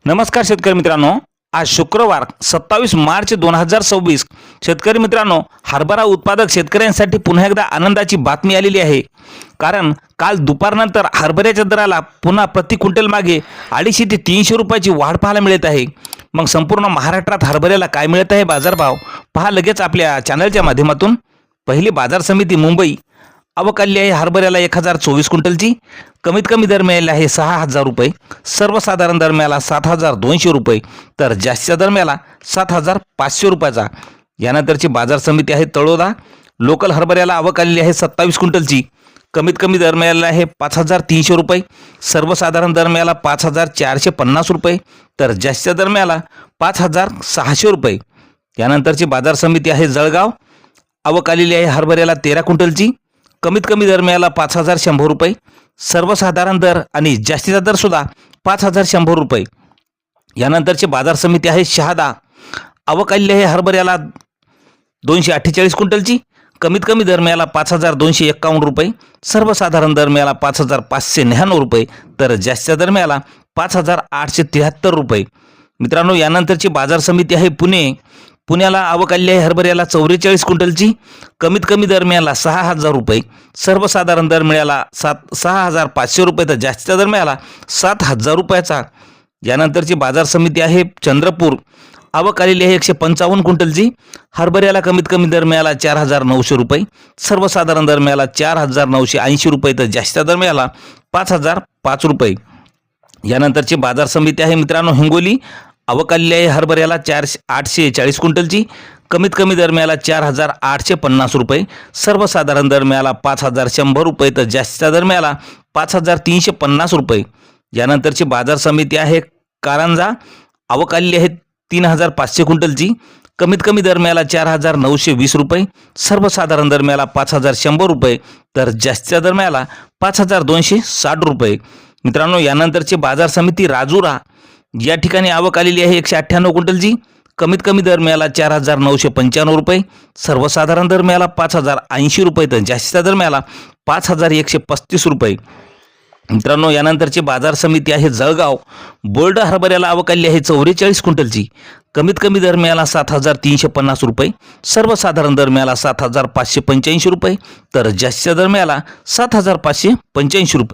नमस्कार शेतकरी मित्रांनो, आज शुक्रवार 27 मार्च 2026. शेतकरी मित्रांनो, हरभरा उत्पादक शेतकऱ्यांसाठी पुन्हा एकदा आनंदाची बातमी आलेली आहे. कारण काल दुपारनंतर हरभऱ्याच्या दराला पुन्हा प्रति क्विंटल मागे 250 ते 300 रुपयाची वाढ पाहायला मिळत आहे. मग संपूर्ण महाराष्ट्रात हरभऱ्याला काय मिळत आहे बाजारभाव पहा लगेच आपल्या चॅनलच्या माध्यमातून. पहिली बाजार समिती मुंबई आवक आली आहे हरभऱ्याला 1024 क्विंटलची. कमीत कमी दर मिळाला आहे 6000 रुपये. सर्वसाधारण दर मिळाला 7200 रुपये, तर जास्तीचा दर मिळाला 7500 रुपयाचा. यानंतरची बाजार समिती आहे तळोदा. लोकल हरभऱ्याला आवक आलेली आहे 27 क्विंटलची. कमीत कमी दर मिळाला आहे 5300 रुपये. सर्वसाधारण दर मिळाला 5450 रुपये, तर जास्तीचा दर मिळाला 5600 रुपये. यानंतरची बाजार समिती आहे जळगाव. आवक आलेली आहे हरभऱ्याला 13 क्विंटलची. कमीत कमी दर मिळाला 5100 रुपये. सर्वसाधारण दर आणि जास्तीचा दर सुद्धा 5100 रुपये. यानंतरची बाजार समिती आहे शहादा. आवक आलेली आहे हरभऱ्याला 248 क्विंटलची. कमीत कमी दर मिळाला 5251 रुपये. सर्वसाधारण दर मिळाला 5599 रुपये, तर जास्तीचा दर मिळाला 5873 रुपये. मित्रांनो, यानंतरची बाजार समिती आहे पुणे. पुण्याला आवक आली आहे हरभऱ्याला 44 क्विंटलची. कमीत कमी दर मिळाला 6000 रुपये. सर्वसाधारण दर मिळाला 6500 रुपये, तर जास्तीचा दर मिळाला 7000 रुपयाचा. यानंतरची बाजार समिती आहे चंद्रपूर. आवक आलेली आहे 155 क्विंटलची. हरभऱ्याला कमीत कमी दर मिळाला 4900 रुपये. सर्वसाधारण दर मिळाला 4980 रुपये, तर जास्तीचा दर मिळाला 5005 रुपये. यानंतरची बाजार समिती आहे मित्रांनो हिंगोली. आवक आलेली आहे हरभऱ्याला 840 क्विंटलची. कमीत कमी दर मिळाला 4850 रुपये. सर्वसाधारण दर मिळाला 5100 रुपये, तर जास्तीचा दर मिळाला 5350 रुपये. यानंतरची बाजार समिती आहे कारंजा. आवक आलेली आहे 3500 क्विंटलची. कमीत कमी दर मिळाला 4920 रुपये. सर्वसाधारण दर मिळाला 5100 रुपये, तर जास्तीचा दर मिळाला 5260 रुपये. मित्रांनो, यानंतरची बाजार समिती राजुरा. या ठिकाणी आवक आलेली आहे 198 क्विंटलची. कमीत कमी दर मिळाला 4995 रुपये. सर्वसाधारण दर मिळाला 5080 रुपये, तर जास्तीचा दर मिळाला 5135 रुपये. मित्रांनो, यानंतरची बाजार समिती आहे जळगाव. बोर्ड हरभऱ्याला आवक आलेली आहे 44 क्विंटलची. कमीत कमी दर मिळाला 7350 रुपये. सर्वसाधारण दर मिळाला 7585 रुपये, तर जास्तीचा दर मिळाला 7585 रुपये.